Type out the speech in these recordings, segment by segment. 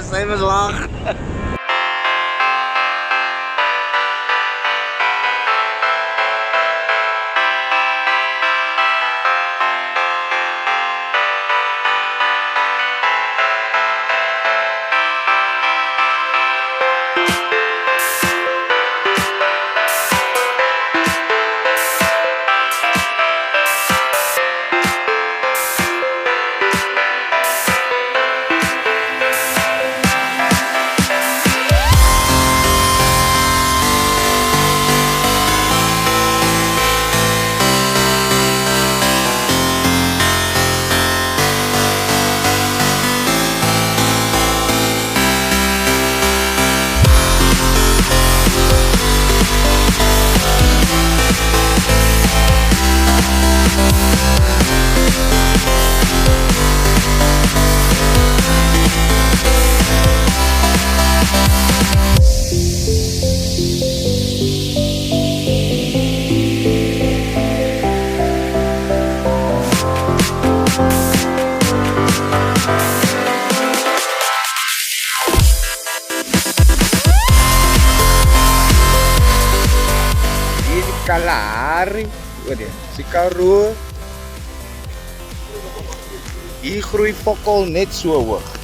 Sy was laag. Kalahari, si Karoo. Hier groei fokol net so hoog.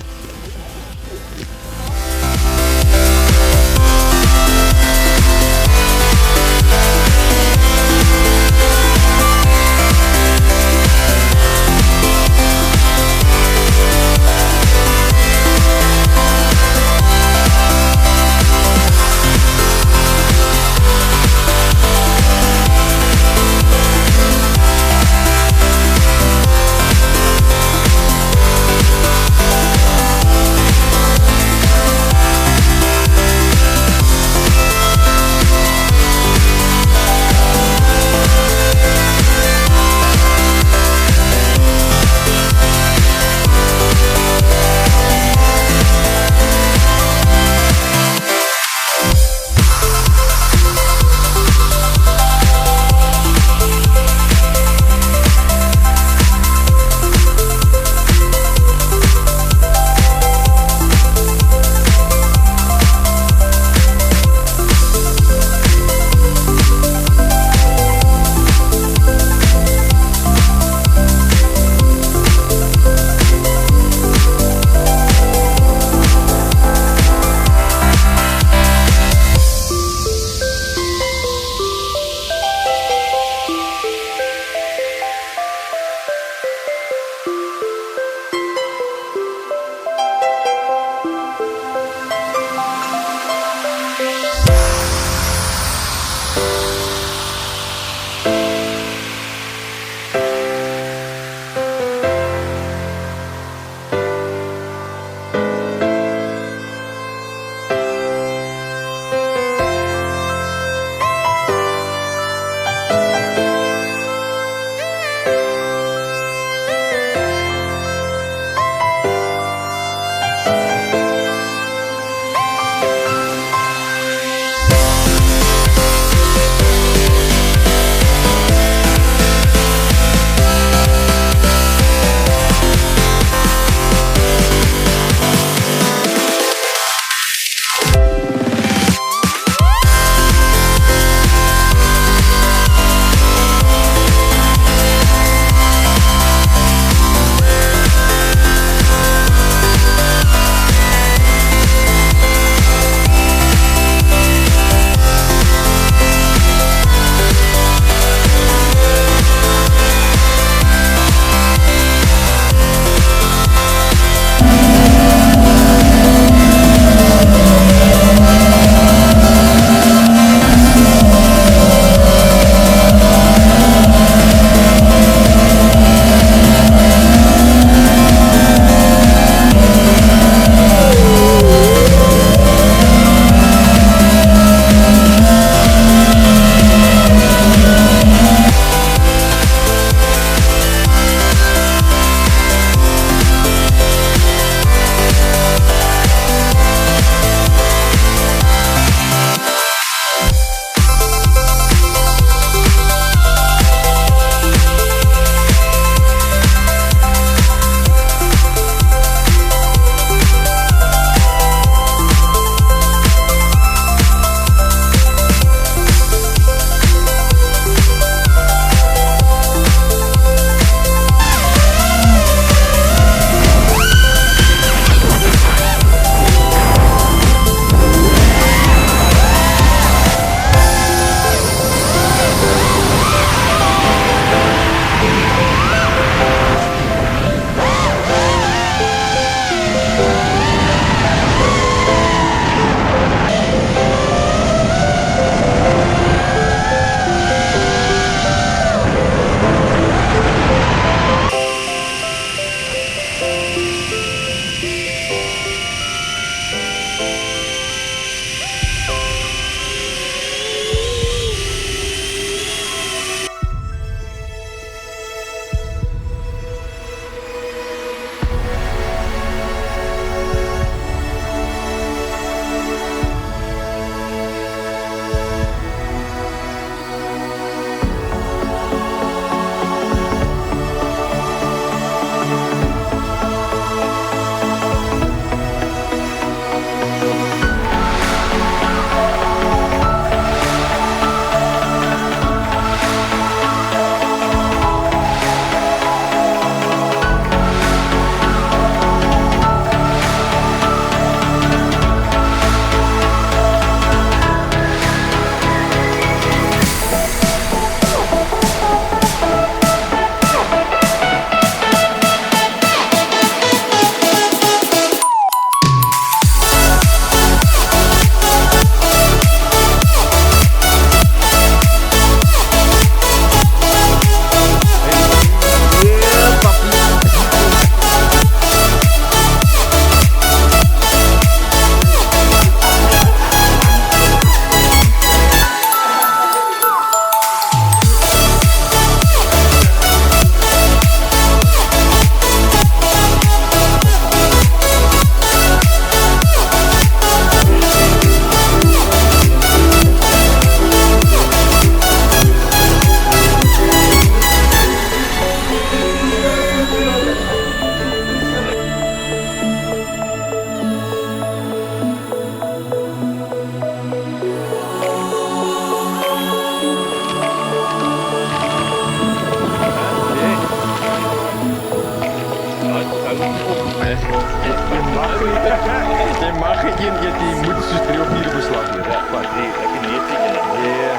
weet jy moet soos 3 of 4 op beslag lê. Ja, maar 3, ek het 9 en dan. Ja.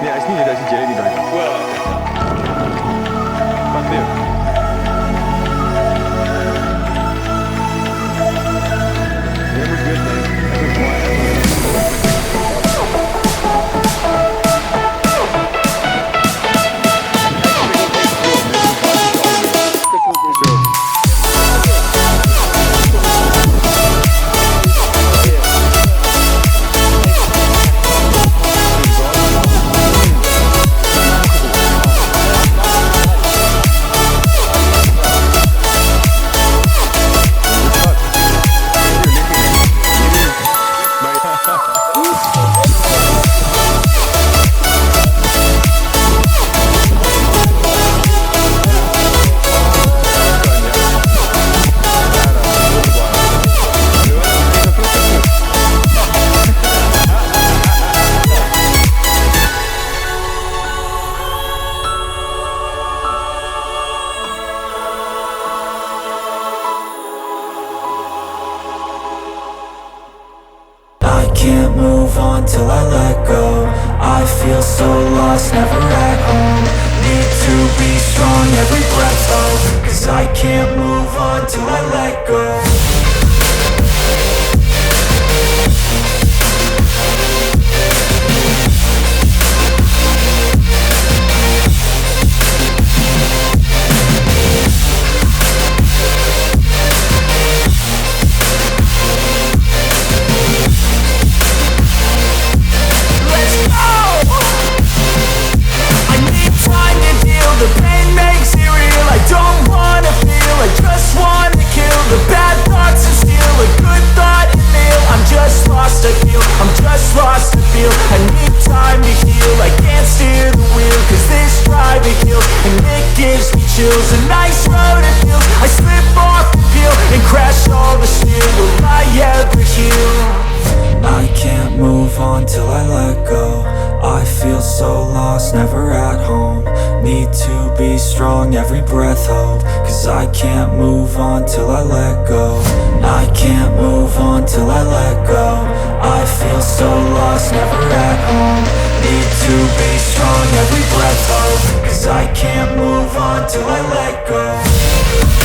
Nee, hy's nie, dis die jelly by. Wel, Wat nee. Jy moet weet nee. Ek is baie. Can't move on till I let go. I feel so lost, never at home. Need to be strong, every breath hold. Cause I can't move on till I let go. The pain makes it real. I don't wanna feel, I just wanna kill the bad thoughts and steal a good thought and meal. I'm just lost, I feel, I'm just lost, I feel. I need time to heal, I can't steer the wheel. Cause this driving hill, and it gives me chills. A nice road it feels, I slip off the peel and crash all the steel. Will I ever heal? I can't move on till I let go. I feel so lost, never at home. Need to be strong, every breath hold. Cause I can't move on till I let go. I can't move on till I let go. I feel so lost, never at home. Need to be strong, every breath hold. Cause I can't move on till I let go.